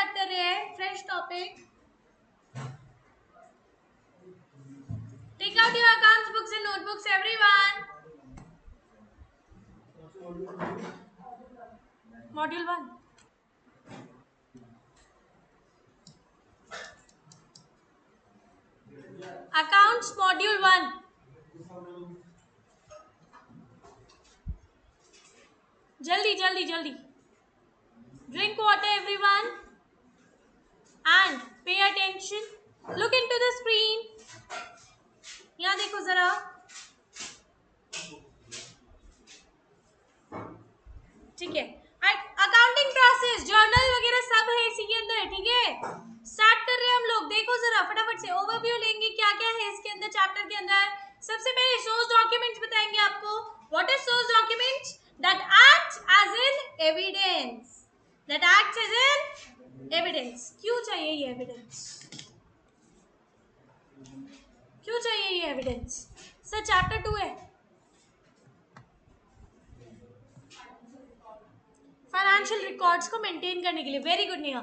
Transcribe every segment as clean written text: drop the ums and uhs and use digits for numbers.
Start कर रहे हैं fresh topic. Take out your accounts books and notebooks, everyone. Module 1. Accounts module 1. Jaldi, jaldi, jaldi. Drink water, everyone. And pay attention. Look into the screen. यहाँ देखो जरा. ठीक है. Accounting process, journal वगैरह सब है इसी के अंदर. ठीक है. स्टार्ट कर रहे हैं हम लोग. देखो जरा फटाफट से ओवरव्यू लेंगे क्या क्या है इसके अंदर, चैप्टर के अंदर. सबसे पहले सोर्स डॉक्यूमेंट्स बताएंगे आपको. What is source documents? That acts as in evidence. That acts as in evidence. क्यों चाहिए ये एविडेंस? क्यों चाहिए ये एविडेंस? सर चैप्टर 2 है. फाइनेंशियल रिकॉर्ड्स को मेंटेन करने के लिए. Very good Neha.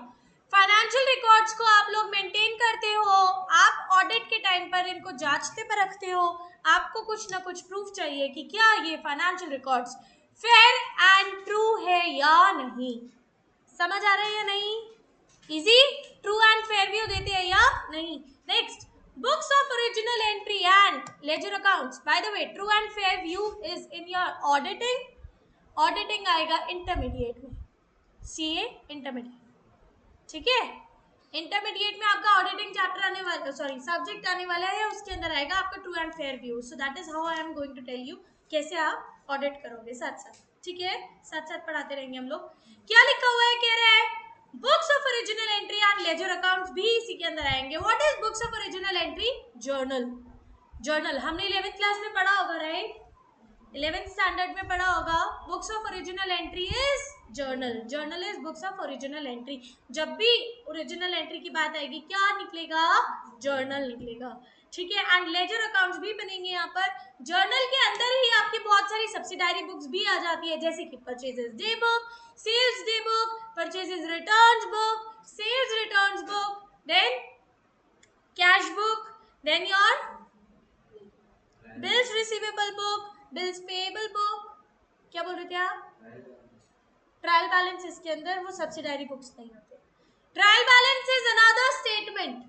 Financial records को आप लोग मेंटेन करते हो. आप ऑडिट के टाइम पर इनको जांचते पर रखते हो. आपको कुछ ना कुछ प्रूफ चाहिए कि क्या ये financial records fair and true है या नहीं. समझ आ रहा है या नहीं? Easy. True and fair view देते हैं या नहीं. Next, books of original entry and ledger accounts. By the way, true and fair view is in your auditing. Auditing आएगा इंटरमीडिएट में. CA intermediate. ठीक है. इंटरमीडिएट में आपका ऑडिटिंग चैप्टर आने वाला, सॉरी सब्जेक्ट आने वाला है. उसके अंदर आएगा आपका true and fair view. So that is how I am going to tell you कैसे आप ऑडिट करोगे साथ साथ. ठीक है. साथ साथ पढ़ाते रहेंगे हम लोग. क्या लिखा हुआ है? कह रहा है books of original entry and ledger accounts भी इसी के अंदर आएंगे. What is books of original entry? Journal. Journal हमने 11th क्लास में पढ़ा होगा, राइट? 11th स्टैंडर्ड में पढ़ा होगा. Books of original entry is journal. Journal is books of original entry. जब भी ओरिजिनल एंट्री की बात आएगी क्या निकलेगा? जर्नल निकलेगा. ठीक है. एंड लेजर अकाउंट्स भी बनेंगे यहाँ पर. जर्नल के अंदर ही आपकी बहुत सारी सब्सिडायरी बुक्स भी आ जाती है, जैसे कि purchases day book, sales day book, purchases returns book, sales returns book, then cash book, then your bills receivable book, bills payable book. क्या बोल रहे थे आप? Trial balance. इसके अंदर वो सब्सिडायरी बुक्स नहीं होते. Trial balance is another statement.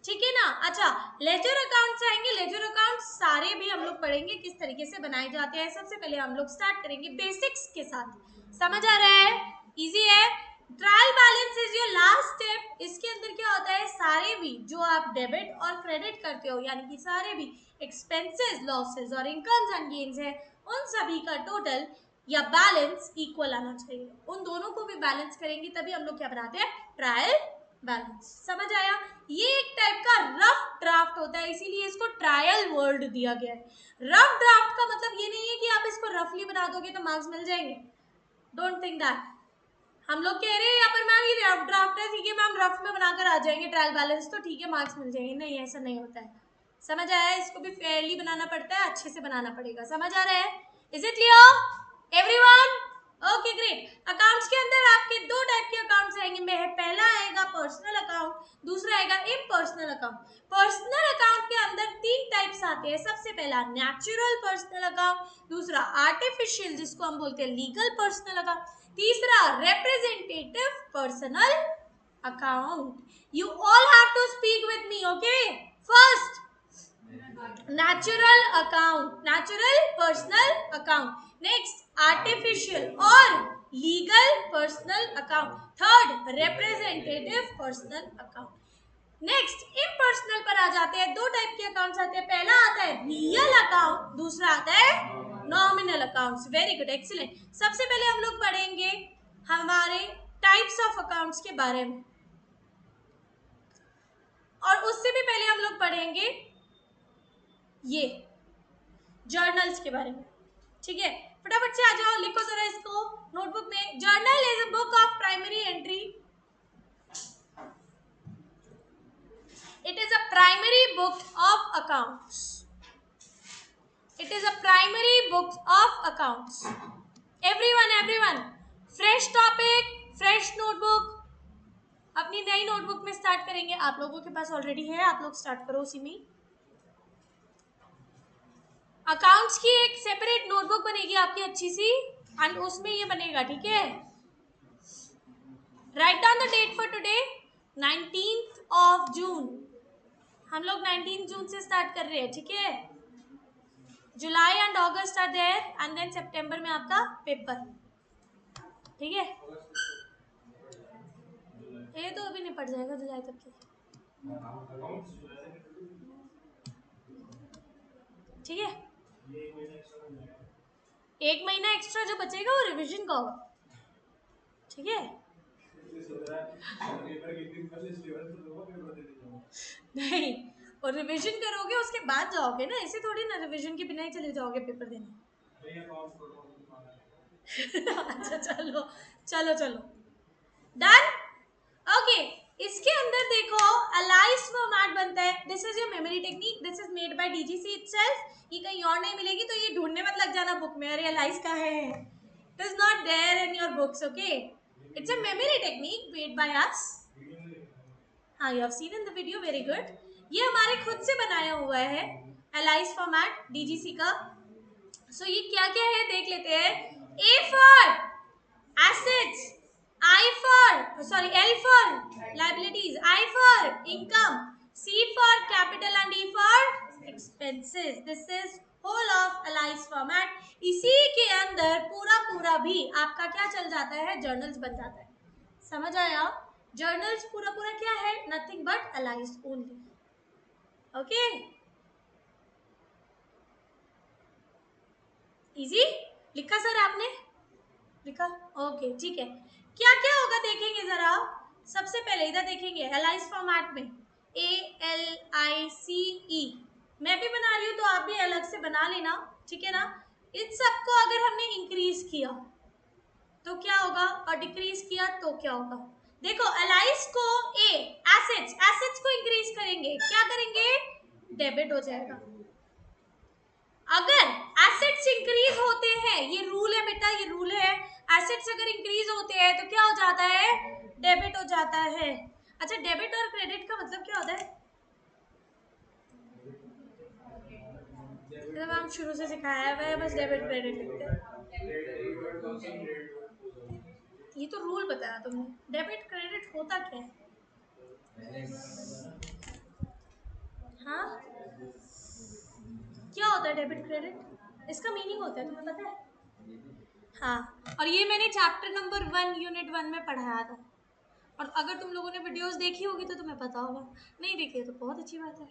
ठीक है ना. अच्छा, लेजर अकाउंट्स आएंगे. लेजर अकाउंट्स सारे भी हम लोग पढ़ेंगे किस तरीके से बनाए जाते हैं. सबसे पहले हम लोग स्टार्ट करेंगे बेसिक्स के साथ. समझ आ रहा है? इजी है. Trial balance is your last step. इसके अंदर क्या होता है? सारे भी जो आप डेबिट और क्रेडिट करते हो, यानी कि सारे भी एक्सपेंसेस, लॉसेस और इनकम्स एंड गेन्स है, उन सभी का टोटल या बैलेंस इक्वल आना चाहिए. उन दोनों को भी बैलेंस करेंगे तभी हम लोग क्या बनाते हैं? Trial balance. समझ आया? ये एक टाइप का रफ ड्राफ्ट होता है, इसीलिए इसको ट्रायल वर्ड दिया गया है. रफ ड्राफ्ट का मतलब ये नहीं है कि आप इसको रफली बना दोगे तो मार्क्स मिल जाएंगे. Don't think that. हम लोग कह रहे हैं यहाँ पर मैम ये रफ ड्राफ्ट है, ठीक है मैम, रफ में बनाकर आ जाएंगे ट्रायल बैलेंस तो ठीक है मार्क्स मिल जाएंगे. नहीं, ऐसा नहीं होता है. समझ आया? इसको भी फेयरली बनाना पड़ता है, अच्छे से बनाना पड़ेगा. समझ आ रहा है? Is it clear everyone? Okay great. Accounts के अंदर आपके दो टाइप के अकाउंट्स आएंगे. पहला आएगा पर्सनल अकाउंट, दूसरा आएगा इम्पर्सनल अकाउंट. पर्सनल अकाउंट के अंदर 3 टाइप्स आते हैं. सबसे पहला नेचुरल पर्सनल अकाउंट, दूसरा आर्टिफिशियल जिसको हम बोलते हैं लीगल पर्सनल अकाउंट, तीसरा representative personal account. You all have to speak with me. Okay, first natural account, natural personal account. Next artificial और legal personal account. Third representative personal account. Next impersonal पर आ जाते हैं. दो type के accounts आते हैं. पहला आता है रियल अकाउंट, दूसरा आता है nominal accounts. Very good, excellent. सबसे पहले हम लोग पढ़ेंगे हमारे टाइप्स ऑफ अकाउंट्स के बारे में, और उससे भी पहले हम लोग पढ़ेंगे ये जर्नल्स के बारे में. ठीक है, फटाफट से आ जाओ, लिखो जरा इसको नोटबुक में. Journal is a book of primary entry. It is a primary book of accounts. It is a primary book of accounts. Everyone, everyone, fresh topic, fresh notebook. नई नोटबुक में स्टार्ट करेंगे। आप लोगों के पास ऑलरेडी है, आप लोग स्टार्ट करो उसी में। अकाउंट्स की एक सेपरेट नोटबुक बनेगी आपकी अच्छी सी, एंड उसमें ये बनेगा, ठीक है। Write down the date for today, 19th of June। हम लोग 19 जून से स्टार्ट कर रहे हैं, ठीक है। July and August are there, and then सितंबर में आपका पेपर, ठीक है। ये तो अभी निपट जाएगा जुलाई तक के, ठीक है। एक महीना एक्स्ट्रा जो बचेगा वो रिवीजन का होगा, ठीक है। नहीं, और रिवीजन करोगे उसके बाद जाओगे ना, ऐसे थोड़ी ना रिवीजन के बिना ही चले जाओगे पेपर देने। अच्छा चलो चलो चलो, डन, ओके। इसके अंदर देखो अलाइज फॉर्मेट बनता है। This is your memory technique, this is made by DGC itself. ये कहीं और नहीं मिलेगी, तो ये ढूंढने मत लग जाना बुक में, अरे अलाइज का है, it is not there in your books, okay. It's a memory technique made by us. हाँ, you have seen in the video, very good. ये हमारे खुद से बनाया हुआ है अलाइज फॉर्मेट डीजीसी का। सो ये क्या क्या है देख लेते हैं। A for assets, L for liabilities, I for income, C for capital and E for expenses. This is whole of Alice format. इसी के अंदर पूरा पूरा भी आपका क्या चल जाता है, जर्नल्स बन जाता है। समझ आया? जर्नल्स पूरा पूरा क्या है, nothing but Alice only, okay. Easy लिखा सर आपने? लिखा, ओके, ठीक है। क्या क्या होगा देखेंगे जरा। सबसे पहले इधर देखेंगे एलाइज फॉर्मेट में, ALICE। मैं भी बना रही हूँ तो आप भी अलग से बना लेना, ठीक है ना। इन सबको अगर हमने इंक्रीज किया तो क्या होगा, और डिक्रीज किया तो क्या होगा। देखो एलाइज को एसेट्स को इंक्रीज करेंगे, क्या करेंगे, डेबिट हो जाएगा। अगर एसेट्स इंक्रीज होते हैं, ये रूल है बेटा, ये रूल है, एसेट्स अगर इंक्रीज होते हैं तो क्या हो जाता है, डेबिट हो जाता है। अच्छा, डेबिट और क्रेडिट का मतलब क्या होता है, मतलब हम शुरू से सिखाया हुआ है, बस डेबिट क्रेडिट लिखते हैं। ये तो रूल बताया तुमने, डेबिट क्रेडिट होता क्या है। हाँ, क्या होता है डेबिट क्रेडिट, इसका मीनिंग होता है, तुम्हें पता है। हाँ, और ये मैंने चैप्टर नंबर 1 यूनिट 1 में पढ़ाया था, और अगर तुम लोगों ने वीडियोस देखी होगी तो तुम्हें पता होगा, नहीं देखी है तो बहुत अच्छी बात है।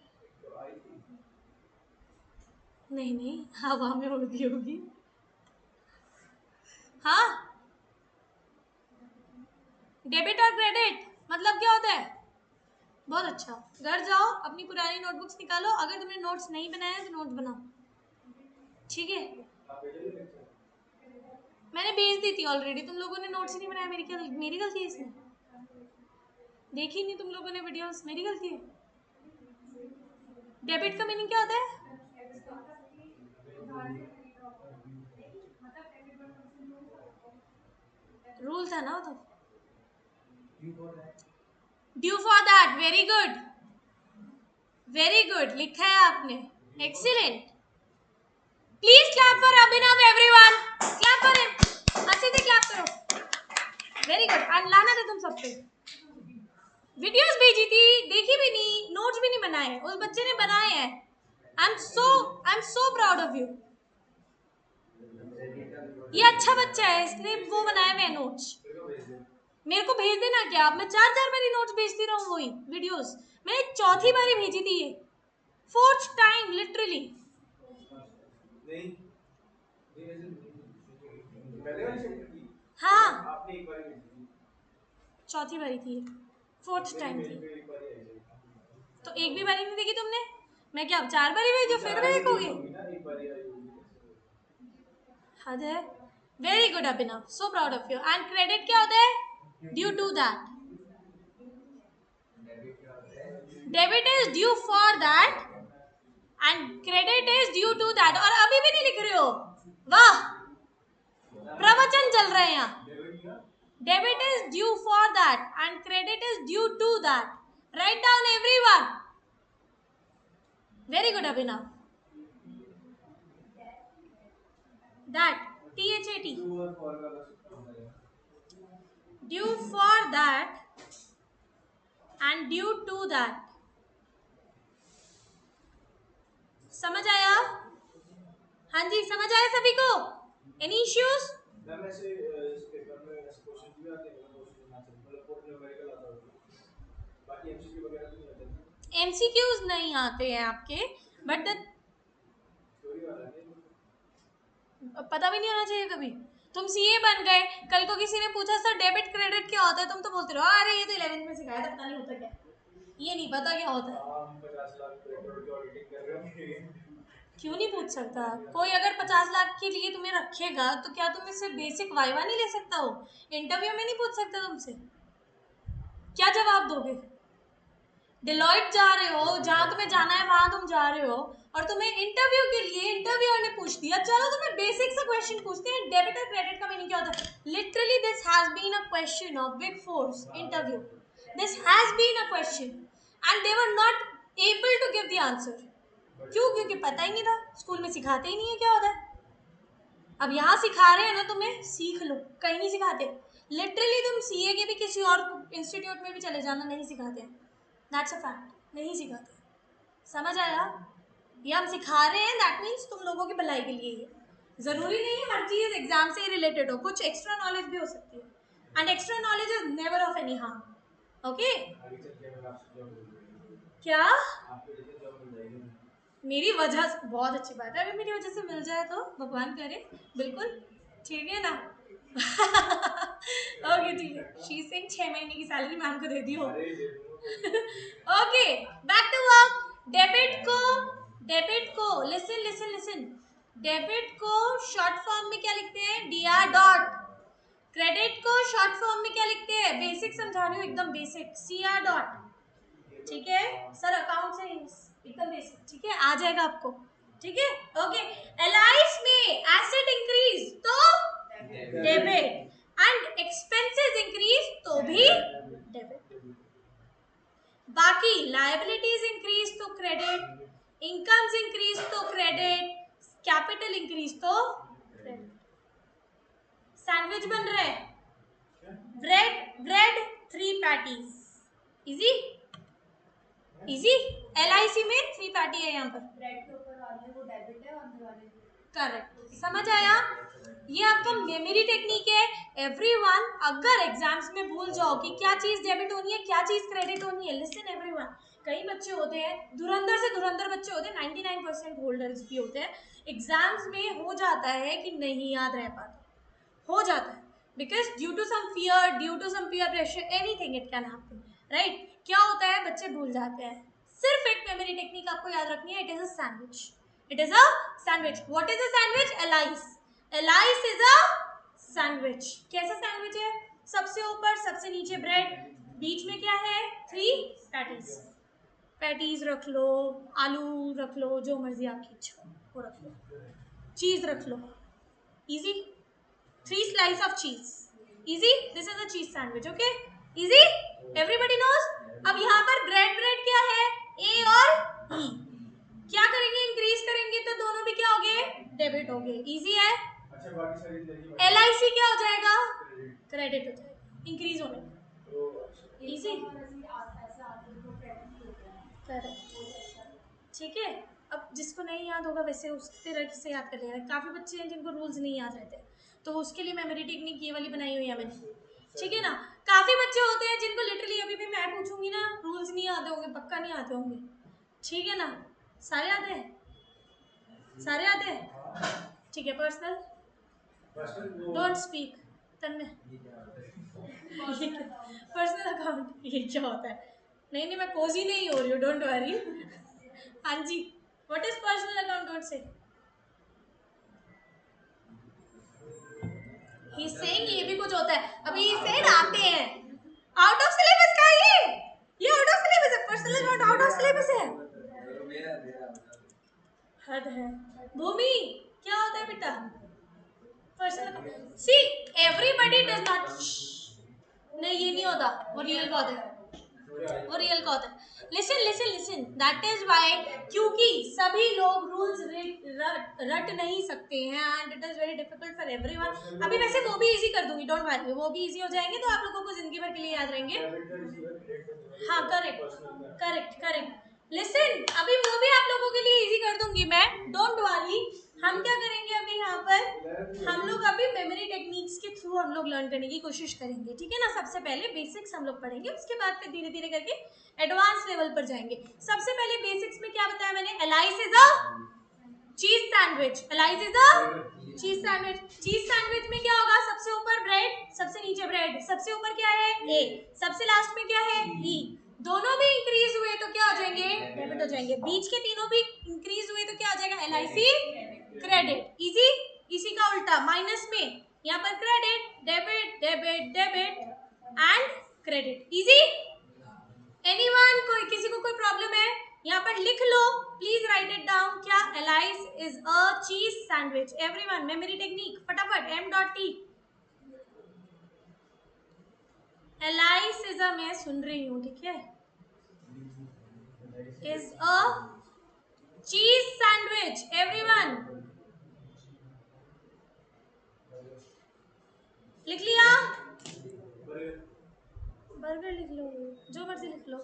नहीं नहीं, हवा में उड़ गई होगी। हाँ, डेबिट और क्रेडिट मतलब क्या होता है, बहुत अच्छा। घर जाओ, अपनी पुरानी नोटबुक्स निकालो, अगर तुमने नोट्स नहीं बनाए हैं तो नोट्स बनाओ, ठीक है। मैंने भेज दी थी ऑलरेडी, तुम लोगों ने नोट्स ही नहीं बनाया, मेरी गलती है इसमें, देखी नहीं तुम लोगों ने वीडियोस, मेरी गलती है। डेबिट का मीनिंग क्या होता है, रूल था ना वो तो, due for that, very good very good, लिखा है आपने, excellent. Please clap for Abhinav everyone, clap for him, अच्छे से क्लैप करो, वेरी गुड। एंड लाना थे तुम सब पे, वीडियोस भेजी थी, देखी भी नहीं, नोट्स भी नहीं बनाए, उस बच्चे ने बनाए हैं। I am so proud of you. ये अच्छा बच्चा है, इसने वो बनाए हुए नोट्स, मेरे को भेज देना क्या, मैं 4 बारी नोट्स भेजती रहूं वही वीडियोस, मैंने चौथी बारी भेजी थी ये, 4th टाइम लिटरली। हाँ, चौथी बारी थी, 4th टाइम थी, तो एक भी बारी नहीं देखी तुमने, मैं क्या 4 बारी भेजो फिर देखोगे, हद है। Very good Abhinav, so proud of you. And credit क्या होता है, due to that, debit is due for that and credit is due to that. और अभी भी नहीं लिख रहे हो, वाह, प्रवचन चल रहे हैं यहाँ। Debit is due for that and credit is due to that. Write down everyone. Very good, Abhinav. That, THAT. Due for that and due to that. समझ आया? हाँ जी, समझ आया सभी को? Any issues? MCQs नहीं आते हैं आपके, बट पता भी नहीं होना चाहिए कभी। तुम सीए बन गए, कल को किसी ने पूछा सर डेबिट क्रेडिट क्या होता है, तुम तो बोलते रहो अरे ये तो 11th में सिखाया था, पता नहीं होता क्या, ये नहीं पता क्या होता है। क्यों नहीं पूछ सकता कोई? अगर 50 लाख के लिए तुम्हें रखेगा तो क्या तुम इससे बेसिक वाइवा नहीं ले सकता हो? इंटरव्यू में नहीं पूछ सकता तुमसे? क्या जवाब दोगे? डिलॉयट जा रहे हो, जहां तुम्हें जाना है वहां तुम जा रहे हो, और तुम्हें इंटरव्यू के लिए इंटरव्यूअर ने पूछ दिया चलो तुम्हें बेसिक सा क्वेश्चन पूछते हैं, डेबिट और क्रेडिट का मीनिंग क्या होता है। Literally this has been a question of big fours interview, this has been a question and they were not able to give the answer. क्यों? क्योंकि पता ही नहीं था, स्कूल में सिखाते ही नहीं है क्या होता है। अब यहाँ सिखा रहे हैं ना तुम्हें, सीख लो, कहीं नहीं सिखाते। लिटरली तुम सीए के भी किसी और इंस्टीट्यूट में भी चले जाना, नहीं सिखाते, दैट्स अ फैक्ट, नहीं सिखाते। समझ आया? ये हम सिखा रहे हैं, दैट मीन्स तुम लोगों की भलाई के लिए ही। जरूरी नहीं है हर चीज एग्जाम से ही रिलेटेड हो, कुछ एक्स्ट्रा नॉलेज भी हो सकती है, and extra knowledge is never of any harm. Okay? क्या मेरी वजह से? बहुत अच्छी बात है, अगर मेरी वजह से मिल जाए तो भगवान करे, बिल्कुल, ठीक है ना? ओके ठीक है, शी सिंह 6 महीने की सैलरी मैम को दे दी हो। Okay, back to work. Debit को लिसन लिसन लिसन, डेबिट को शॉर्ट फॉर्म में क्या लिखते हैं? DR dot. क्रेडिट को शॉर्ट फॉर्म में क्या लिखते हैं? बेसिक समझा रही हूँ, एकदम बेसिक, सीआर डॉट। ठीक है सर, अकाउंट से एकदम बेसिक, ठीक है, आ जाएगा आपको, ठीक है? ओके, एलाइस में एसेट इंक्रीज तो डेबिट, एंड एक्सपेंसेस इंक्रीज तो भी डेबिट। बाकी लायबिलिटीज इंक्रीज तो क्रेडिट, इनकम्स इंक्रीज तो क्रेडिट, कैपिटल इंक्रीज तो क्रेडिट। सैंडविच बन रहा है, bread 3 patties, easy easy. LIC में 3 पैटी है यहाँ पर, ब्रेड के ऊपर वाले वो डेबिट है और अंदर वाले करेक्ट। समझ आया? ये आपका मेमोरी टेक्निक है एवरीवन। अगर एग्जाम्स में भूल जाओ कि क्या चीज डेबिट होनी है, क्या चीज क्रेडिट होनी है, लिसन एवरीवन। कई बच्चे होते हैं, धुरंधर से धुरंधर बच्चे होते हैं, 99% होल्डर्स भी होते हैं, एग्जाम्स में हो जाता है कि नहीं याद रह पाता, हो जाता है, because due to some fear, due to some peer pressure, anything it can happen, right? क्या होता है, बच्चे भूल जाते हैं। सिर्फ एक मेमोरी टेक्निक आपको याद रखनी है, it is a sandwich, it is a sandwich. What is a sandwich? Alias is a sandwich. कैसा सैंडविच है? सबसे ऊपर सबसे नीचे ब्रेड, बीच में क्या है? 3 पैटीज। पैटीज रख लो, आलू रख लो, जो मर्जी आपकी इच्छा वो रख लो, चीज रख लो, easy. 3 slices of cheese, easy, this is a cheese sandwich, okay, easy, everybody knows। अब यहाँ पर ब्रेड क्या है? A और E, क्या करेंगे? इंक्रीज करेंगे तो दोनों भी क्या हो गए? डेबिट हो गए, इजी है। LIC क्या हो जाएगा? क्रेडिट हो जाएगा, इंक्रीज होने पर, इजी, ठीक है। अब जिसको नहीं याद होगा वैसे उस तरह से याद कर लेना। काफ़ी बच्चे हैं जिनको रूल्स नहीं याद रहते, तो उसके लिए मेमोरी टेक्निक ये वाली बनाई हुई है मैंने, ठीक है ना? काफ़ी बच्चे होते हैं जिनको लिटरली अभी भी मैं पूछूंगी ना, रूल्स नहीं आते होंगे, पक्का नहीं आते होंगे, ठीक है ना? सारे आते हैं, सारे आते हैं, ठीक है। Personal don't speak Tanmay, personal account ये क्या होता है? नहीं नहीं, मैं कोजी नहीं हो रही हूँ, डोंट वरी। हाँ जी, what is personal account? Don't say. He saying ये भी कुछ होता है, अभी ही सेड आते हैं। आउट ऑफ सिलेबस का ये आउट ऑफ सिलेबस है, personal account out of syllabus है, हद है। भूमि क्या होता है बेटा? Personal account, see everybody does not, नहीं ये नहीं होता, वो रियल का होता है, वो रियल का होता है। Listen listen listen, that is why, क्योंकि सभी लोग रूल्स रट नहीं सकते हैं and it is very difficult for everyone. अभी वैसे वो भी इजी कर दूंगी, डोंट वरी, वो भी इजी हो जाएंगे तो आप लोगों को जिंदगी भर के लिए याद रहेंगे। हाँ करेक्ट करेक्ट करेक्ट। लिसन, अभी वो भी आप लोगों के लिए इजी कर दूंगी मैं, डोंट वरी। हम क्या करेंगे अभी यहाँ पर, हम लोग अभी मेमोरी टेक्निक्स के थ्रू हम लोग लर्न करने की कोशिश करेंगे, ठीक है ना। सबसे पहले बेसिक्स हम लोग पढ़ेंगे, उसके बाद फिर धीरे धीरे करके एडवांस लेवल पर जाएंगे। सबसे पहले बेसिक्स में क्या बताया मैंने, alias is a cheese sandwich, alias is a cheese sandwich. Cheese sandwich में क्या होगा, सबसे ऊपर ब्रेड, सबसे नीचे ब्रेड, सबसे ऊपर क्या है ए, सबसे लास्ट में क्या है ई। दोनों भी इंक्रीज हुए तो क्या हो जाएंगे, डेबिट हो जाएंगे। बीच के तीनों भी इंक्रीज हुए तो क्या हो जाएगा, एलआईसी क्रेडिट। इजी, इसी का उल्टा माइनस में, यहाँ पर credit debit debit debit and credit. Easy, anyone, कोई किसी को कोई प्रॉब्लम है, यहाँ पर लिख लो, प्लीज राइट इट डाउन। क्या, alias is a cheese sandwich. Everyone memory technique फटाफट, m.t, एलाइस इज अ, मैं सुन रही हूँ ठीक है, is a cheese sandwich. Everyone लिख लिया, बर्गर लिख लो, जो मर्जी लिख लो,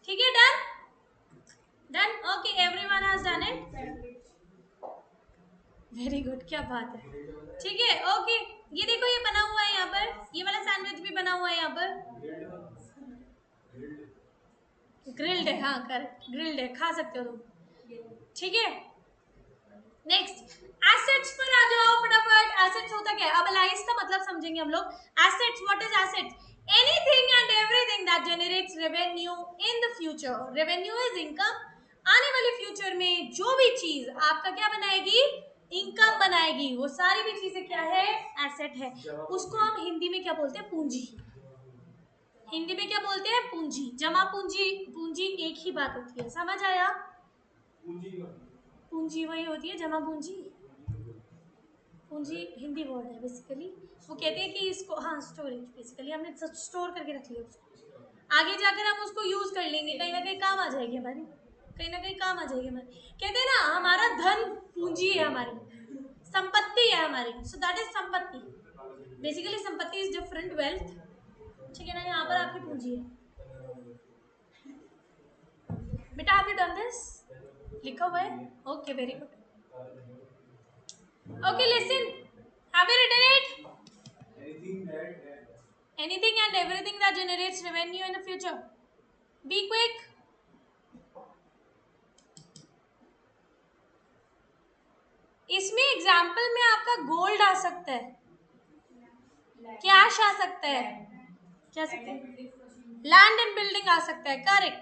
ठीक है। Done done, okay, everyone has done it, very good, क्या बात है, ठीक है। ओके, ये देखो ये बना हुआ है यहाँ पर, ये वाला सैंडविच भी बना हुआ है यहाँ पर, ग्रिल्ड है, हाँ करेक्ट, ग्रिल्ड है, खा सकते हो तुम, ठीक है। नेक्स्ट, एसेट्स पर आ जाओ फटाफट। एसेट्स होता क्या है, अब एलाइस का मतलब समझेंगे हम लोग। Assets, what is assets, anything and everything that generates revenue in the future. Revenue is income, आने वाले फ्यूचर में जो भी चीज आपका क्या बनाएगी, इनकम बनाएगी, वो सारी भी चीजें क्या है, एसेट है। उसको हम हिंदी में क्या बोलते हैं, पूंजी। हिंदी में क्या बोलते हैं, पूंजी। जमा पूंजी, पूंजी एक ही बात होती है, समझ आया। पूंजी वही होती है, जमा पूंजी, पूंजी हिंदी वर्ड है बेसिकली। वो कहते हैं कि इसको, हाँ स्टोरेज, बेसिकली हमने स्टोर करके रख लिया उसको, आगे जाकर हम उसको यूज कर लेंगे, कहीं ना कहीं काम आ जाएगी हमारी, कहीं ना कहीं काम आ जाएगी हमारी। कहते हैं ना हमारा धन पूंजी है, हमारी संपत्ति है हमारी, सो दैट इज संपत्ति। बेसिकली संपत्ति इज डिफरेंट वेल्थ, ठीक है ना। यहाँ पर आपकी पूंजी है। बेटा हैव यू डन दिस, लिखा हुआ है, okay very good. Okay listen, have you written it, anything and everything that generates revenue in the future, be quick। इसमें एग्जाम्पल में आपका गोल्ड आ सकता है, कैश आ सकता है, क्या सकते हैं, लैंड एंड बिल्डिंग आ सकता है, करेक्ट।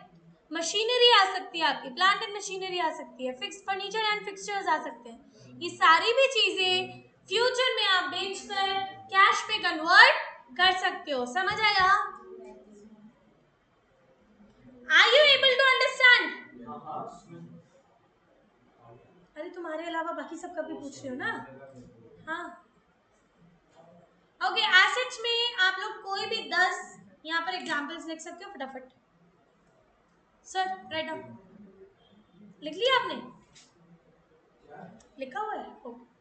मशीनरी आ सकती है आपकी, प्लांट एंड मशीनरी आ सकती है, फिक्स फर्नीचर एंड फिक्सचर्स आ सकते हैं। ये सारी भी चीजें फ्यूचर में आप बेचकर कैश पे कन्वर्ट कर सकते हो, समझ आया। Are you able to understand. अरे तुम्हारे अलावा बाकी सब कभी पूछ रहे हो ना, हाँ। ओके, एसेट्स में आप लोग कोई भी 10 यहाँ पर एग्जांपल्स लिख सकते हो फटाफट। सर राइट डाउन, लिख लिया आपने, लिखा हुआ है, ओके।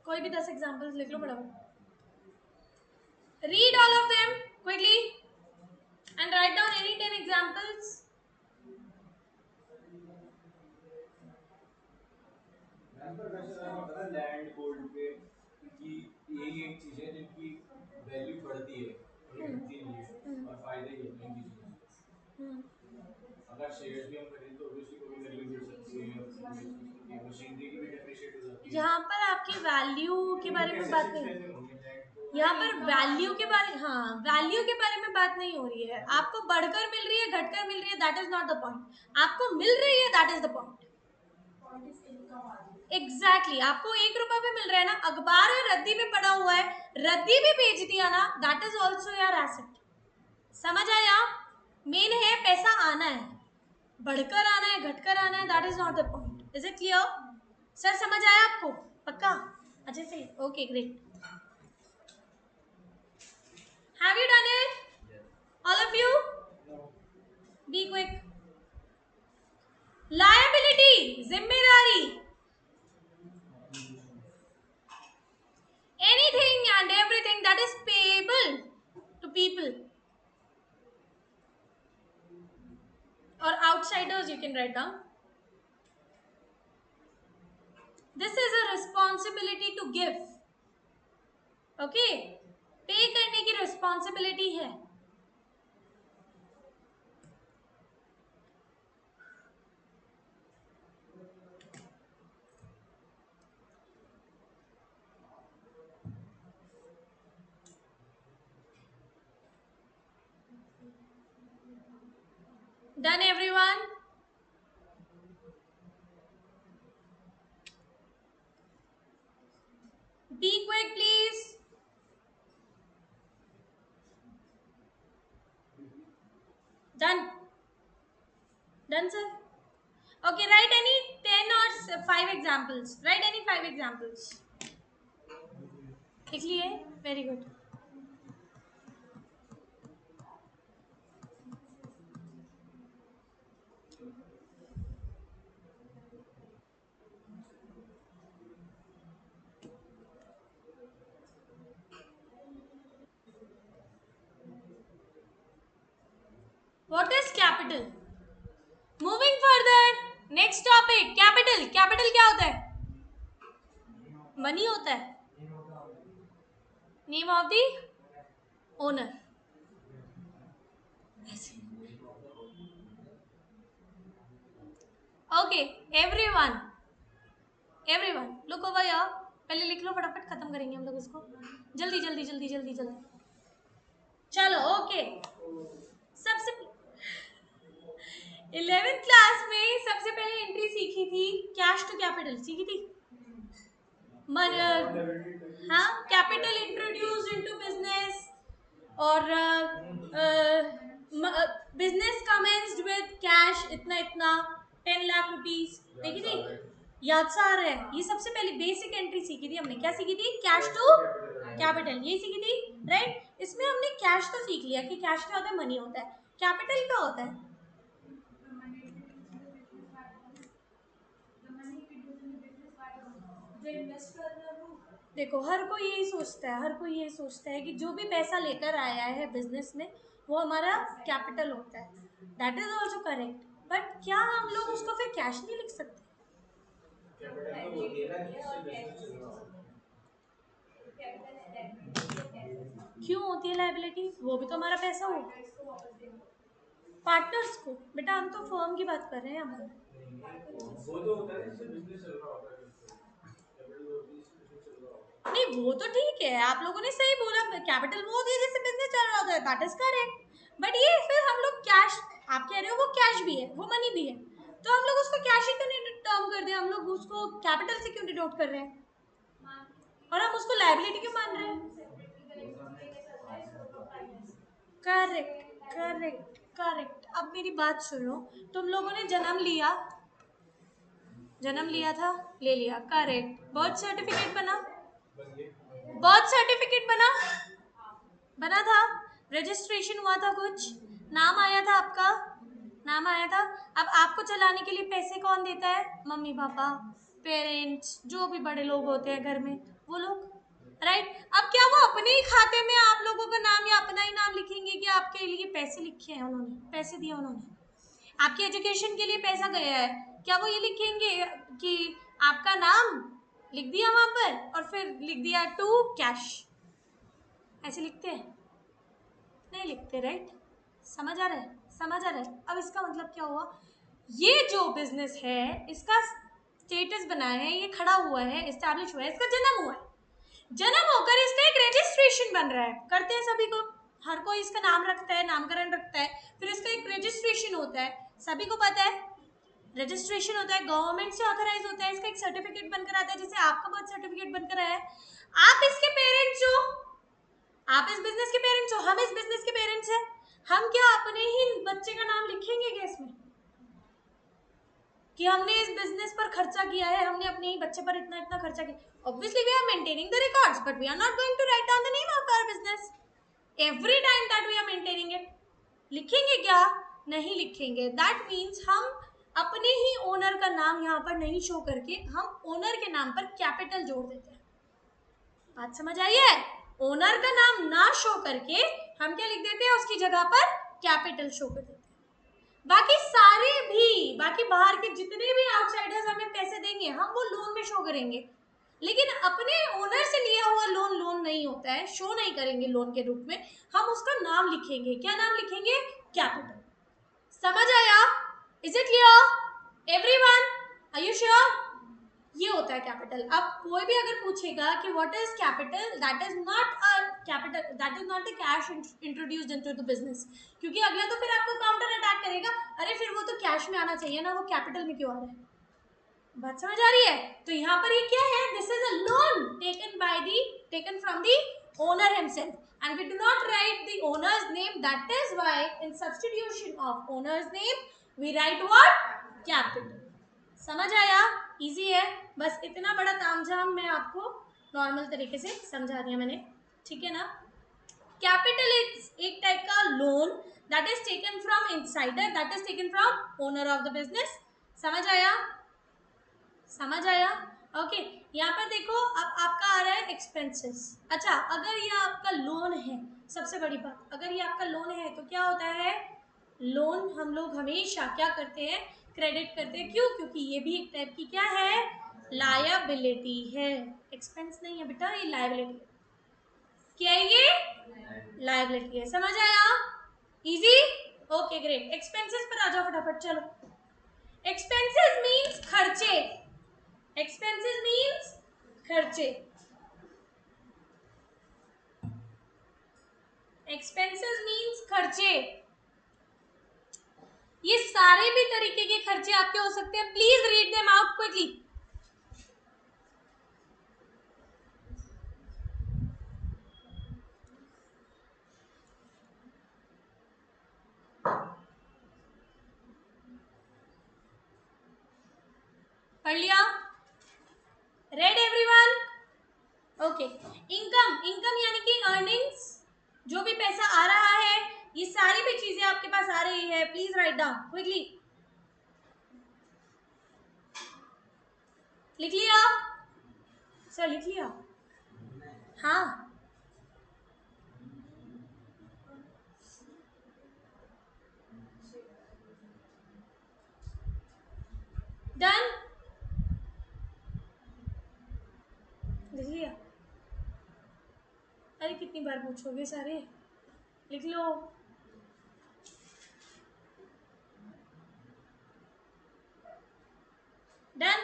कोई भी 10 एग्जांपल्स लिख लो फटाफट, read all of them quickly and write down any 10 examples. Land gold पे, क्योंकि यही एक चीज है जिनकी वैल्यू बढ़ती है और ये घटती नहीं है, और फायदा ही होता है इन चीजों से। अगर शेयर्स भी हम खरीदें तो obviously कोई वैल्यू बढ़ सकती है, मशीनरी की भी डेप्रिशिएट हो जाती है। यहाँ पर आपकी वैल्यू के बारे में बात नहीं, यहाँ पर वैल्यू के बारे, हाँ वैल्यू के बारे में बात नहीं हो रही है। आपको बढ़कर मिल रही है, घटकर मिल रही है, that is not the point. आपको मिल रही है, that is the point. Exactly, आपको 1 रुपया भी मिल रहा है ना, अखबार है रद्दी में पड़ा हुआ है, रद्दी भी बेच दिया ना, that is also your asset. समझ आया, मेन है पैसा आना है, बढ़कर आना है, घटकर आना है, that is not the point. Is it clear? Sir समझ आया आपको, पक्का? अच्छे से? Okay great. Have you done it? All of you? Be quick. Liability, जिम्मेदारी. Anything and everything that is payable to people or outsiders, you can write down. This is a responsibility to give. Okay? पे करने की responsibility है. Done everyone? Be quick please. Done? Done sir? Okay, write any 10 or 5 examples. Write any 5 examples. लिख लिए? Very good. What is capital? Moving further, next topic, capital. Capital क्या होता है? Money होता है. Name of the owner. Okay, everyone, look over here. पहले लिख लो, फटाफट खत्म करेंगे हम लोग इसको. जल्दी जल्दी जल्दी जल्दी जल्दी. चलो, okay. सबसे 11th क्लास में सबसे पहले एंट्री सीखी थी कैश टू कैपिटल. सीखी थी? हाँ, कैपिटल इंट्रोड्यूस्ड इनटू बिजनेस और बिजनेस कमेंस्ड विद कैश इतना इतना 10 लाख रुपीस. देखी थी? याद सा आ रहा है. ये सबसे पहले बेसिक एंट्री सीखी थी हमने. क्या सीखी थी? Cash to capital. ये सीखी थी, राइट? इसमें हमने कैश तो सीख लिया कि कैश क्या होता है, मनी होता है. कैपिटल क्या होता है? देखो, हर कोई यही सोचता है कि जो भी पैसा लेकर आया है बिजनेस में वो हमारा कैपिटल होता है. That is also correct. But क्या हम लोग उसको फिर कैश नहीं लिख सकते? क्यों होती है लायबिलिटी? वो भी तो हमारा पैसा हो. पार्टनर्स को. बेटा हम तो फर्म की बात कर रहे हैं. वो तो होता है जिससे बिजनेस चल रहा होता है. नहीं, वो तो ठीक है, आप लोगों ने सही बोला. कैपिटल वो होती है जिससे बिजनेस चल रहा होता है. That is correct. बट ये फिर हम लोग कैश, आप कह रहे हो वो कैश भी है, वो मनी भी है, तो हम लोग उसको कैश ही क्यों नहीं टर्म कर दें? हम लोग उसको कैपिटल से क्यों डिनोट कर रहे हैं और हम उसको लायबिलिटी क्यों मान रहे हैं? Correct correct correct. अब मेरी बात सुनो. तुम लोगों ने जन्म लिया था, ले लिया. करेक्ट. बर्थ सर्टिफिकेट बना बना था. रजिस्ट्रेशन हुआ था, कुछ नाम आया था आपका, नाम आया था. अब आपको चलाने के लिए पैसे कौन देता है? मम्मी पापा, पेरेंट्स, जो भी बड़े लोग होते हैं घर में वो लोग, राइट? अब क्या वो अपने ही खाते में आप लोगों का नाम या अपना ही नाम लिखेंगे कि आपके लिए पैसे लिखे हैं उन्होंने, पैसे दिए उन्होंने, आपकी एजुकेशन के लिए पैसा गया है? क्या वो ये लिखेंगे कि आपका नाम लिख दिया वहां पर और फिर लिख दिया टू कैश? ऐसे लिखते हैं? नहीं लिखते, राइट? समझ आ रहा है? अब इसका मतलब क्या हुआ? ये जो बिजनेस है इसका स्टेटस बना है, ये खड़ा हुआ है, एस्टैब्लिश हुआ है, इसका जन्म हुआ है. जन्म होकर इसका एक रजिस्ट्रेशन बन रहा है. करते हैं सभी को, हर कोई इसका नाम रखता है, नामकरण रखता है, फिर इसका एक रजिस्ट्रेशन होता है. सभी को पता है रजिस्ट्रेशन होता है, गवर्नमेंट से ऑथराइज होता है, इसका एक सर्टिफिकेट बनकर आता है, जैसे आपका बर्थ सर्टिफिकेट बनकर आया है. आप इसके पेरेंट्स हो, आप इस बिजनेस के पेरेंट्स हो, हम इस बिजनेस के पेरेंट्स हैं. हम क्या अपने ही बच्चे का नाम लिखेंगे क्या इसमें कि हमने इस बिजनेस पर खर्चा किया है, हमने अपने ही बच्चे पर इतना इतना खर्चा किया? Obviously, we are maintaining the records, but we are not going to write down the name of our business every time that we are maintaining it. लिखेंगे क्या? नहीं लिखेंगे. That means हम अपने ही ओनर का नाम यहाँ पर नहीं शो करके हम ओनर के नाम पर कैपिटल जोड़ देते हैं. बात समझ आई है? ओनर का नाम ना शो करके हम क्या लिख देते हैं? उसकी जगह पर कैपिटल शो कर देते हैं. बाकी सारे भी, बाकी बाहर के जितने भी आउटसाइडर्स हमें पैसे देंगे हम वो लोन में शो करेंगे, लेकिन अपने ओनर से लिया हुआ लोन नहीं होता है, शो नहीं करेंगे लोन के रूप में. हम उसका नाम लिखेंगे. क्या नाम लिखेंगे? कैपिटल. समझ आया? Is it clear everyone? Are you sure? ये होता है कैपिटल. अब कोई भी अगर पूछेगा कि what is capital, that is not a capital, that is not a cash introduced into the business. क्योंकि अगला तो फिर आपको काउंटर अटैक करेगा, अरे फिर वो तो कैश में आना चाहिए ना, वो कैपिटल में क्यों आ रहा है. बात समझ आ रही है? तो यहाँ पर ये क्या है? This is a loan taken from the owner himself, and we do not write the owner's name. That is why in substitution of owner's name we write what? Capital. समझ आया? इजी है. बस इतना बड़ा तामझाम मैं आपको नॉर्मल तरीके से समझा दिया मैंने. ठीक है ना? कैपिटल एक टाइप का loan that is taken from insider, that is taken from owner of the business. समझ आया? समझ आया? ओके. यहाँ पर देखो, अब आपका आ रहा है एक्सपेंसेस. अच्छा, अगर ये आपका लोन है, सबसे बड़ी बात, अगर ये आपका लोन है तो क्या होता है? लोन हम लोग हमेशा क्या करते हैं? क्रेडिट करते हैं. क्यों? क्योंकि ये भी एक टाइप की क्या है? लायबिलिटी है. एक्सपेंस नहीं है बेटा, ये लायबिलिटी है. क्या है ये? लायबिलिटी है. समझ आया? इजी? Okay great. एक्सपेंसेस पर आ जाओ फटाफट. चलो, एक्सपेंसेस मीन्स खर्चे. एक्सपेंसेस मीन्स खर्चे. एक्सपेंसेस मीन्स खर्चे. ये सारे भी तरीके के खर्चे आपके हो सकते हैं. Please read them out quickly. पढ़ लिया? Red everyone? ओके. इनकम यानी कि अर्निंग्स, जो भी पैसा आ रहा है, ये सारी भी चीजें आपके पास आ रही है. Please write down quickly. लिख लिया? सर लिख लिया? हाँ. डन? लिख लिया? अरे कितनी बार पूछोगे सारे? लिख लो. डन?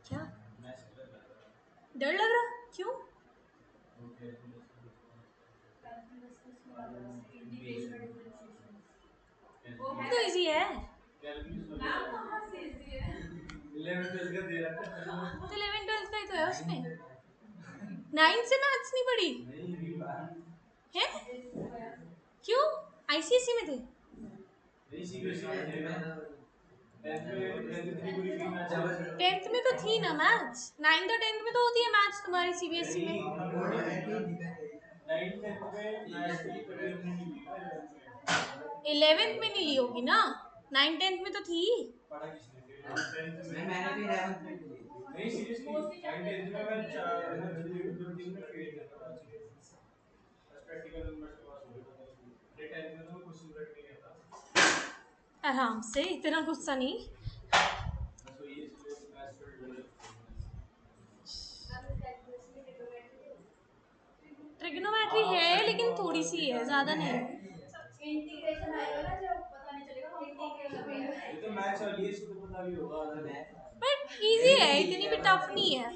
क्या डर लग रहा? क्यों? तो इजी है. तो 11th 12th का ही तो है उसमें. 9th से मैथ्स नहीं पढ़ी है? क्यों? आईसीएसई में थे? 10th में तो थी ना मैथ्स. 9th और 10th में तो होती है मैथ्स तुम्हारी सीबीएसई में. 11th में नहीं ली होगी ना. 9th 10th में तो थी. नहीं सीरियसली 9th 10th में मैं 2-3 में फेल था मैथ्स में. बस प्रैक्टिकल नंबर्स के पास हो गए, पता नहीं. अरे 10th में तो मैं क्वेश्चन कट नहीं आता. आराम से, इतना गुस्सा नहीं. बस वही इसलिए मैथ्स पर ट्रिग्नोमेट्री है लेकिन थोड़ी सी है, ज्यादा नहीं है. इंटीग्रेशन आएगा ना, जब पता नहीं चलेगा इंटीग्रेशन. ये तो मैथ्स वाली है, इसको तो पता भी होगा. बट इजी है, इतनी भी टफ नहीं है.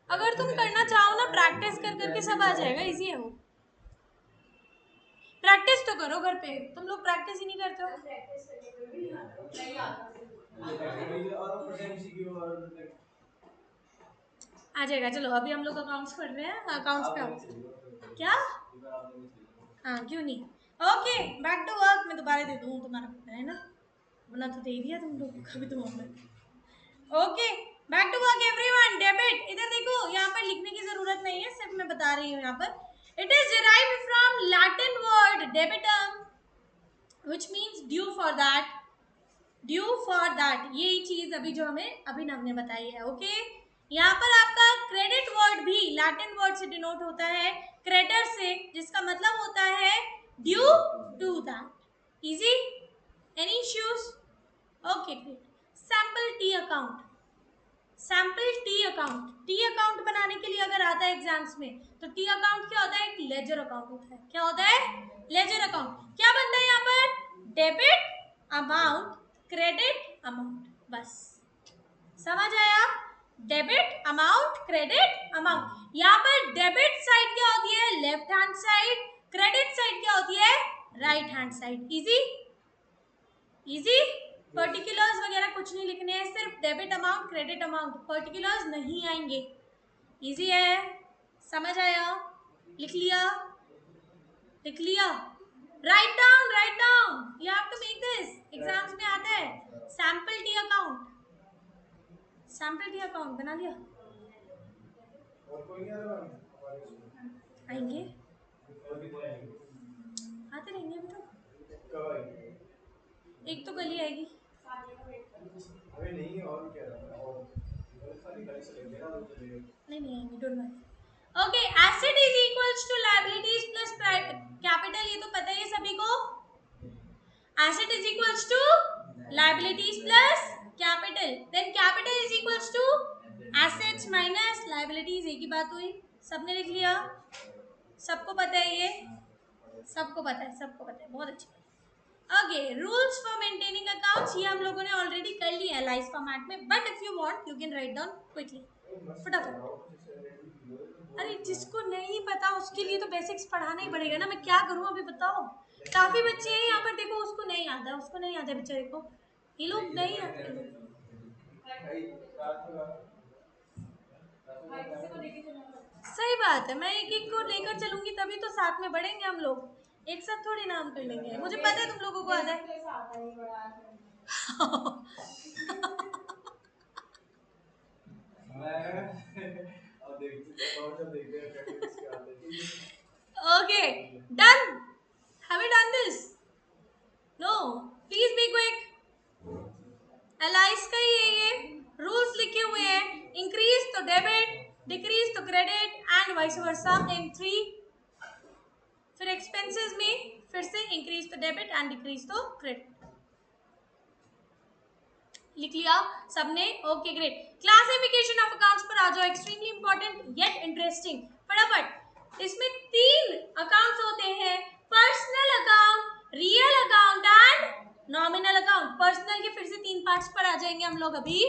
अगर तुम करना चाहो ना, प्रैक्टिस कर करके सब आ जाएगा. इजी है वो. प्रैक्टिस तो करो घर पे. तुम लोग प्रैक्टिस ही नहीं करते हो. आ जाएगा. चलो अभी हम लोग अकाउंट्स पढ़ रहे हैं. अकाउंट्स पे आओ. क्या? हाँ क्यों नहीं. Okay back to work. मैं दोबारा दे दूँ तुम्हारा पेपर है ना, वरना तो दे दिया तुम लोग को भी तुम्हारा। Okay back to work everyone. Debit इधर देखो, यहाँ पर लिखने की जरूरत नहीं है, सिर्फ मैं बता रही हूँ यहाँ पर। It is derived from Latin word debitum which means due for that. Due for that यही चीज अभी जो हमें अभिनव ने बताई है। ओके यहाँ पर आपका क्रेडिट वर्ड भी लैटिन वर्ड से डिनोट होता है, क्रेडिटर से, जिसका मतलब होता है due to that. Easy? Any issues? Okay great. Sample T account. Sample T account, T account बनाने के लिए अगर आता है एग्जाम्स में, तो टी अकाउंट क्या होता है? एक लेजर अकाउंट होता है। क्या होता है? Ledger account. क्या बनता है यहाँ पर? डेबिट अमाउंट, क्रेडिट अमाउंट, बस समझ आया? Debit amount, credit amount. यहाँ पर डेबिट साइड क्या होती है? Left hand side. Credit side क्या होती है? Right hand side. Easy? Easy? Particulars वगैरह कुछ नहीं लिखने हैं, सिर्फ debit amount, credit amount, particulars नहीं आएंगे। इजी है? समझ आया? लिख लिया? लिख लिया? Write down, write down, you have to make this, exams में आता है। Sample T account, sample T account बना लिया? और कोई नहीं आ रहा हमारे आएंगे, और कितने आएंगे? आते रहेंगे अभी तो। कब आएंगे? एक तो कल ही आएगी। अबे नहीं, और क्या रहा है? और खाली खाली से लेंगे ना, तो चलेगा। नहीं नहीं आएंगे, don't worry. Okay asset is equals to liabilities plus capital, ये तो पता ही है सभी को। Asset is equals to liabilities plus capital, then capital is equals to assets minus liabilities. एक ही बात हुई, सबने लिख लिया? सबको पता है ये? सबको पता है, सबको पता है, बहुत अच्छी। Okay rules for maintaining accounts, ये हम लोगों ने ऑलरेडी कर लिया है लाइव फॉर्मेट में, but if you want you can write down quickly, फटाफट। अरे जिसको नहीं पता उसके लिए तो बेसिक्स पढ़ाना ही पड़ेगा ना, मैं क्या करूं अभी बताओ। काफी बच्चे हैं यहाँ पर, देखो उसको नहीं आता, उसको नहीं आता बेचारे को, ये लोग नहीं आते। सही बात है, मैं एक एक को लेकर चलूंगी तभी तो साथ में बढ़ेंगे हम लोग, एक साथ थोड़ी ना हम कर लेंगे। मुझे पता है तुम लोगों को आता है। Okay, done. Have you done this? No. Please be quick. Alias का ही है ये, रूल्स लिखे हुए हैं, इंक्रीज तो डेबिट, डिक्रीज तो क्रेडिट एंड वाइस वर्सा इन 3। फिर एक्सपेंसेस में फिर से इंक्रीज तो डेबिट एंड डिक्रीज तो क्रेडिट। लिख लिया सबने? Okay great. Classification of accounts पर आ जाओ, एक्सट्रीमली इंपॉर्टेंट येट इंटरेस्टिंग, फटाफट। इसमें 3 अकाउंट्स होते हैं, personal account, real account and nominal account. Personal के फिर से 3 पार्ट्स पर आ जाएंगे हम लोग अभी,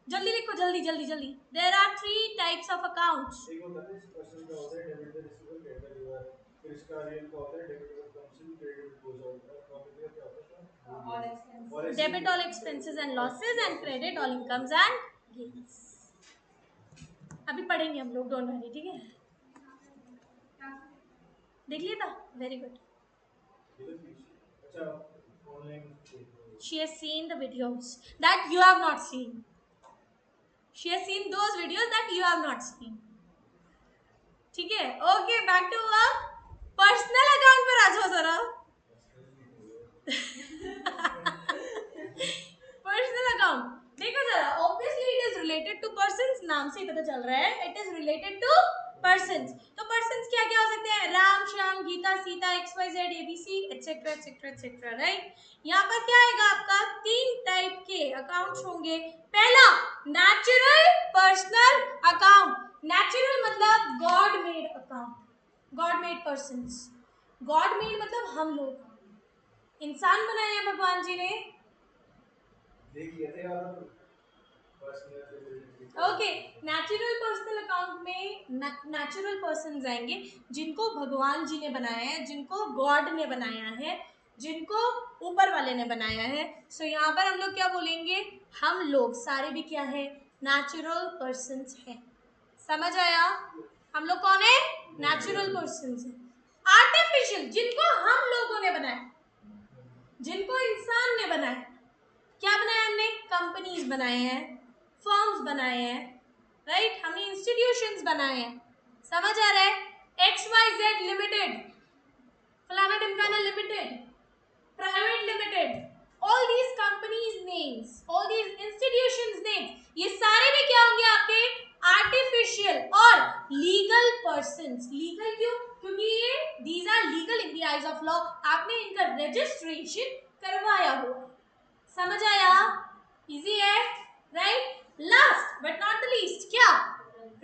जल्दी लिखो, जल्दी जल्दी जल्दी। There are 3 types of accounts. एक होता है पर्सन का होता है डेबिट का रिसीवेबल क्रेडिट रिवर, फिर इसका रियल का होता है डेबिट का comes in credit goes out, और नॉमिनल का क्या होता है? All expenses, debit all expenses and losses and credit all incomes and gains. अभी पढ़ेंगे हम लोग, डोंट वरी, ठीक है? देख लिया था? Very good. अच्छा online She has seen the videos that you have not seen. She has seen those videos that you have not seen. ठीक है? Okay back to work. Personal account पर आ जाओ जरा। पर्सनल अकाउंट देखो जरा, obviously it is related to persons, नाम से ही पता चल रहा है it is related to persons. तो पर्सन्स क्या क्या हो सकते हैं? Ram, Shyam, Geeta, Sita, XYZ, ABC etcetera etcetera etcetera, right? यहाँ पर क्या आएगा आपका? 3 टाइप के अकाउंट्स होंगे। पहला नेचुरल पर्सनल अकाउंट। नेचुरल मतलब God made account, God made persons. God made मतलब हम लोग इंसान बनाए हैं भगवान जी ने। देख लिया था यार ओके नेचुरल पर्सनल अकाउंट में नेचुरल पर्सन्स आएंगे जिनको भगवान जी ने बनाया है, जिनको गॉड ने बनाया है, जिनको ऊपर वाले ने बनाया है। सो यहाँ पर हम लोग क्या बोलेंगे? हम लोग सारे भी क्या है? नेचुरल पर्सन्स हैं। समझ आया? हम लोग कौन है? नेचुरल पर्सन्स हैं। आर्टिफिशियल, जिनको हम लोगों ने बनाया, जिनको इंसान ने बनाया। क्या बनाया हमने? कंपनीज बनाए हैं, फर्म्स बनाए हैं, राइट, हमने इंस्टीट्यूशंस बनाए हैं। समझ आ रहा है? XYZ लिमिटेड, फलाना ढिमकाना limited, private limited, all these companies names, all these institutions names, ये सारे भी क्या होंगे आपके? आर्टिफिशियल और लीगल पर्सन्स। लीगल क्यों? क्योंकि ये these are legal in the eyes of law, आपने इनका रजिस्ट्रेशन करवाया हुआ। समझ आया? इजी है, right. Last but not the least, क्या?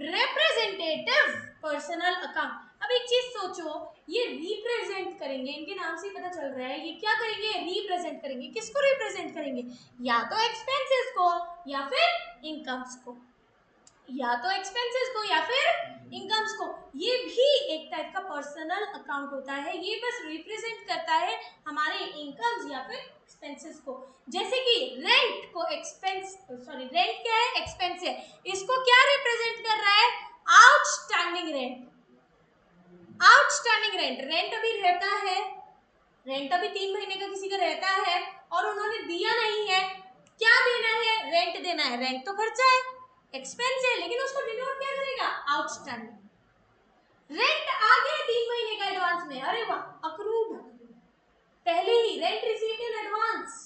Representative personal account. अब एक चीज सोचो, ये रिप्रेजेंट करेंगे, इनके नाम से पता चल रहा है, ये क्या करेंगे? रिप्रेजेंट करेंगे। किसको रिप्रेजेंट करेंगे? या तो एक्सपेंसेस को या फिर इनकम्स को, या तो एक्सपेंसेस को या फिर इनकम्स को। ये भी एक टाइप का पर्सनल अकाउंट होता है, ये बस रिप्रेजेंट करता है हमारे इनकम्स या फिर एक्सपेंसेस को। जैसे कि रेंट को एक्सपेंस, सॉरी रेंट क्या है? एक्सपेंस है, इसको क्या रिप्रेजेंट कर रहा है? Outstanding rent. Outstanding rent, rent अभी रहता है, रेंट अभी 3 महीने का किसी का रहता है और उन्होंने दिया नहीं है, क्या देना है? रेंट देना है। रेंट तो खर्चा है, एक्सपेंस है, लेकिन उसको डिनोट क्या करेगा? आउटस्टैंडिंग। रेंट आ गया 3 महीने का एडवांस में, अरे वाह, अक्रूड, पहले ही rent received in advance,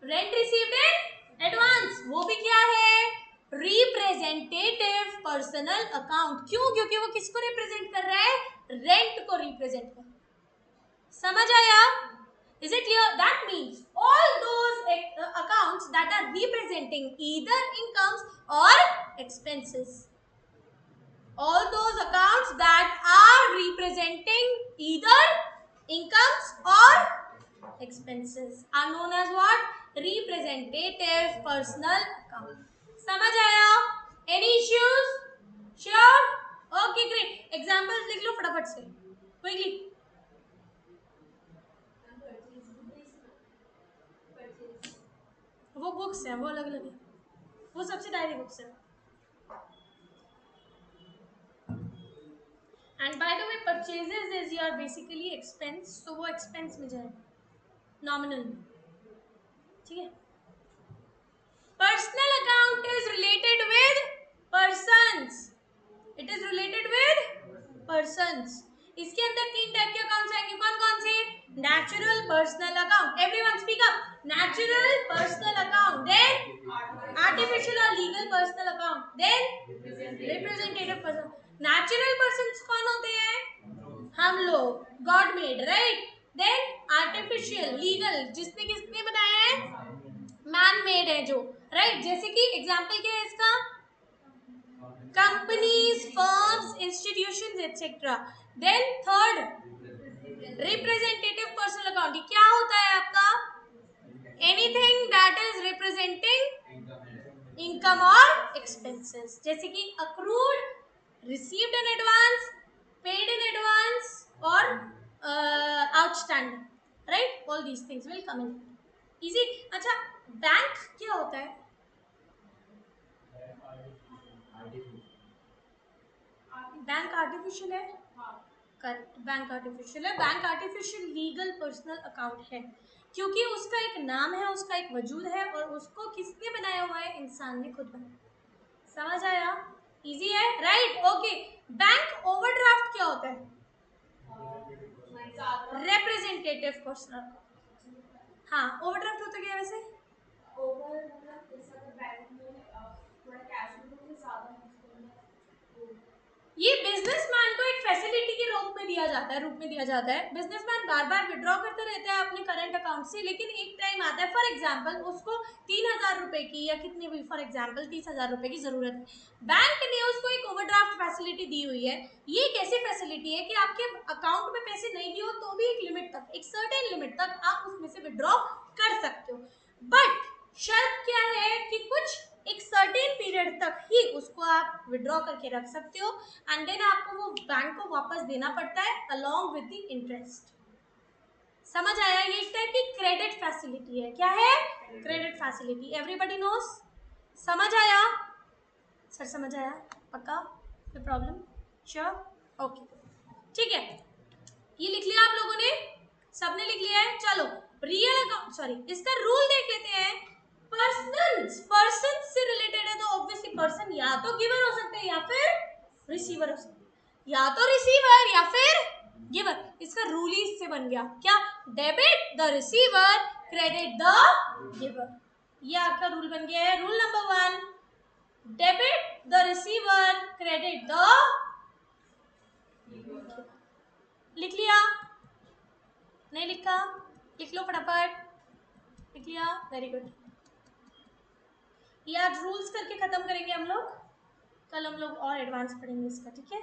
rent received in advance, वो भी क्या है? Representative personal account. क्यों? क्योंकि वो किसको रिप्रेजेंट कर रहा है? रेंट को रिप्रेजेंट कर रहा है। समझ आया? Is it clear? That means all those accounts that are representing either incomes or expenses, all those accounts that are representing either incomes or expenses are known as what? Representative personal account. समझ आया? Any issues? Sure? Okay, great. Examples लिख लो फटाफट से, quickly. वो books हैं, वो अलग अलग है, वो सब्सिडायरी बुक्स है। And by the way purchases is your basically expense, तो वो एक्सपेंस में जाएगा नॉमिनल में, ठीक है। Personal account is related with persons, it is related with persons. इसके अंदर 3 टाइप के अकाउंट्स आएंगे, कौन कौन से? Natural personal account, everyone speak up, natural personal account, then artificial और legal personal account, then representative person. Natural persons कौन होते हैं? हम लोग, God made, right. Then artificial, legal, जिसने किसने बनाया है? मैन मेड है जो, राइट। जैसे कि एग्जांपल क्या है इसका? Companies, firms, institutions etcetera. Then third, representative personal account, ये क्या होता है आपका? Anything that is representing income और एक्सपेंसेस, जैसे कि accrued, received in advance, paid in advance और outstanding, right. All these things will come in easy. अच्छा, बैंक क्या होता है? बैंक आर्टिफिशियल है, करेक्ट, बैंक आर्टिफिशियल है। Bank artificial legal personal account है क्योंकि उसका एक नाम है, उसका एक वजूद है और उसको किसने बनाया हुआ है? इंसान ने खुद बनाया। समझ आया? इजी है, राइट, ओके। बैंक ओवरड्राफ्ट क्या होता है? रिप्रेजेंटेटिव पर्सनल, हाँ, ओवरड्राफ्ट होता क्या है वैसे? ये बिजनेसमैन को एक फैसिलिटी के रूप में दिया जाता है, बिजनेसमैन बार बार विड्रॉ करते रहता है अपने करंट अकाउंट से, लेकिन एक टाइम आता है, फॉर एग्जांपल उसको 3,000 रुपए की या कितने भी, फॉर एग्जांपल 30,000 रुपए की जरूरत है, बैंक ने उसको एक ओवरड्राफ्ट फैसिलिटी दी हुई है। ये एक ऐसी फैसिलिटी है कि आपके अकाउंट में पैसे नहीं भी हो तो भी एक लिमिट तक, एक सर्टेन लिमिट तक आप उसमें से विड्रॉ कर सकते हो, बट शर्त क्या है कि कुछ एक सर्टेन पीरियड तक ही उसको आप विड्रॉ करके रख सकते हो एंड देन आपको वो बैंक को वापस देना पड़ता है अलोंग विद द इंटरेस्ट। समझ आया? ये एक टाइप की क्रेडिट फैसिलिटी है। क्या है? Credit facility. Everybody knows? समझ आया? सर समझ आया? पक्का? कोई प्रॉब्लम? श्योर? ओके, ठीक है। ये लिख लिया आप लोगों ने, सबने लिख लिया है। चलो रियल अकाउंट, सॉरी इसका रूल देख लेते हैं। पर्सन से रिलेटेड है तो ऑब्वियसली पर्सन या तो गिवर हो सकते हैं या फिर रिसीवर हो सकते हैं, या तो रिसीवर या फिर गिवर। इसका रूल ही इससे बन गया क्या, debit the receiver credit the giver. ये आपका रूल बन गया है। Rule number 1, debit the receiver credit the, लिख लिया, नहीं लिखा, लिख लो फटाफट, लिख लिया, वेरी गुड। ये आज रूल्स करके खत्म करेंगे हम लोग, कल हम लोग और एडवांस पढ़ेंगे इसका, ठीक है।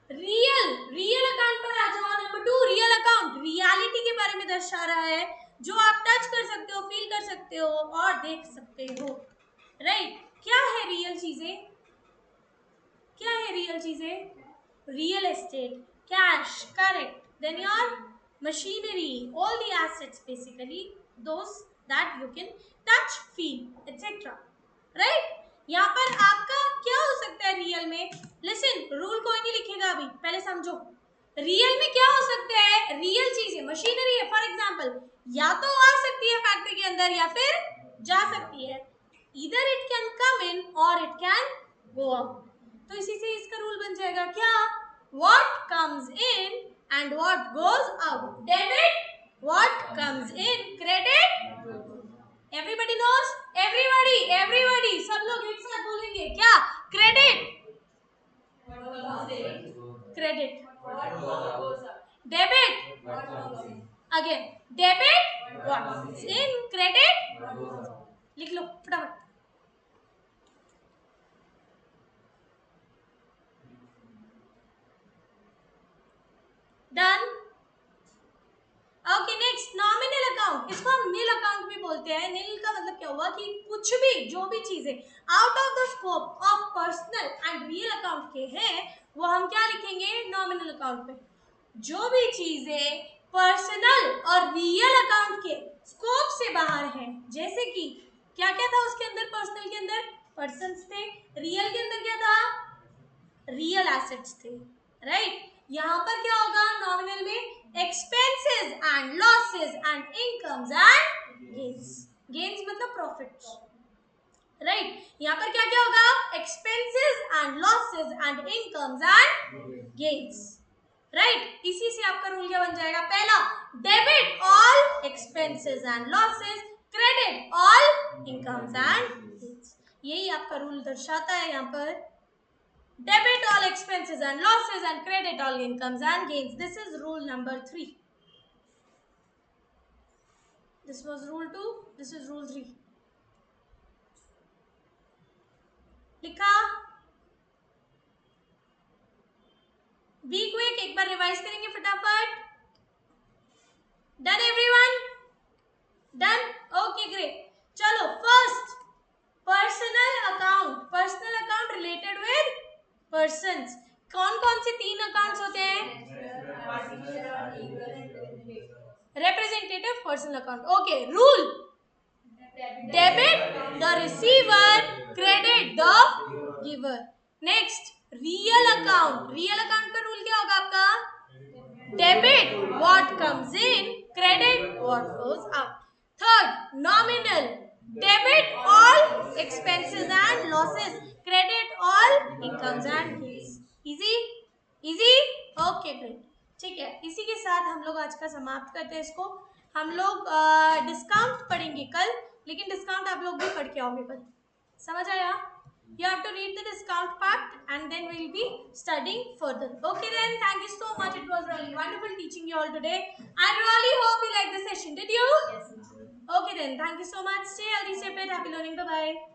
रियल अकाउंट पर आ जाओ। नंबर 2, रियल अकाउंट रियलिटी के बारे में दर्शा रहा है, जो आप टच कर सकते हो, फील कर सकते हो और देख सकते हो, राइट। क्या है रियल चीजें, क्या है रियल चीजें, real estate, cash, correct, then your machinery, all the assets basically, those that you can touch, feel, etc. right? यहाँ पर आपका क्या हो सकता है रियल में, लिसन, रूल कोई नहीं लिखेगा अभी, पहले समझो। रियल में क्या हो सकता है, रियल चीज है, मशीनरी है, फॉर एग्जाम्पल या तो आ सकती है फैक्ट्री के अंदर या फिर जा सकती है, इधर इट कैन कम इन और इट कैन गो आउट। तो इसी से इसका रूल बन जाएगा क्या, what comes in and what goes out, debit what comes in, credit, everybody knows, everybody सब लोग एक साथ बोलेंगे क्या, credit, credit, debit, again debit what comes in, credit, लिख लो फटाफट। Done. Okay next, nominal account, इसको हम नील अकाउंट भी बोलते हैं। नील का मतलब क्या हुआ कि कुछ भी, जो भी चीजें out of the scope of personal and real account के हैं वो हम क्या लिखेंगे, नॉमिनल अकाउंट में। जो भी चीजें पर्सनल और रियल अकाउंट के स्कोप से बाहर हैं, जैसे कि क्या क्या था उसके अंदर, पर्सनल के अंदर पर्सन्स थे, रियल के अंदर क्या था, रियल एसेट्स थे, राइट। यहाँ पर क्या होगा नॉमिनल में, expenses and losses and incomes and gains, gains मतलब प्रॉफिट्स, राइट। यहाँ पर क्या क्या होगा, expenses and losses and incomes and gains, right. इसी से आपका रूल क्या बन जाएगा, पहला debit all expenses and losses, credit all incomes and gains. यही आपका रूल दर्शाता है यहाँ पर, debit all expenses and losses and credit all incomes and gains. This is rule number 3. This was rule 2. This is rule 3. लिखा, be quick, एक बार revise करेंगे फटाफट। Done everyone, done, okay great. चलो first, personal account related with persons. कौन कौन से 3 accounts होते हैं, representative personal account, okay, rule, debit the receiver, credit the giver. Next, real account का रूल क्या होगा आपका, debit what comes in, credit what goes out. Third, nominal, debit all expenses and losses, credit all incomes and gains. easy, okay great, ठीक है। इसी के साथ हम लोग आज का समाप्त करते हैं इसको। हम लोग डिस्काउंट पढ़ेंगे कल, लेकिन डिस्काउंट आप लोग भी पढ़ के आओगे कल, समझ आया। You have to read the discount part and then we'll be studying further. Okay then, thank you so much. It was really wonderful teaching you all today. I really hope you liked the session. Did you? Yes. Okay then, thank you so much. Stay healthy, stay fit, happy learning. Bye bye.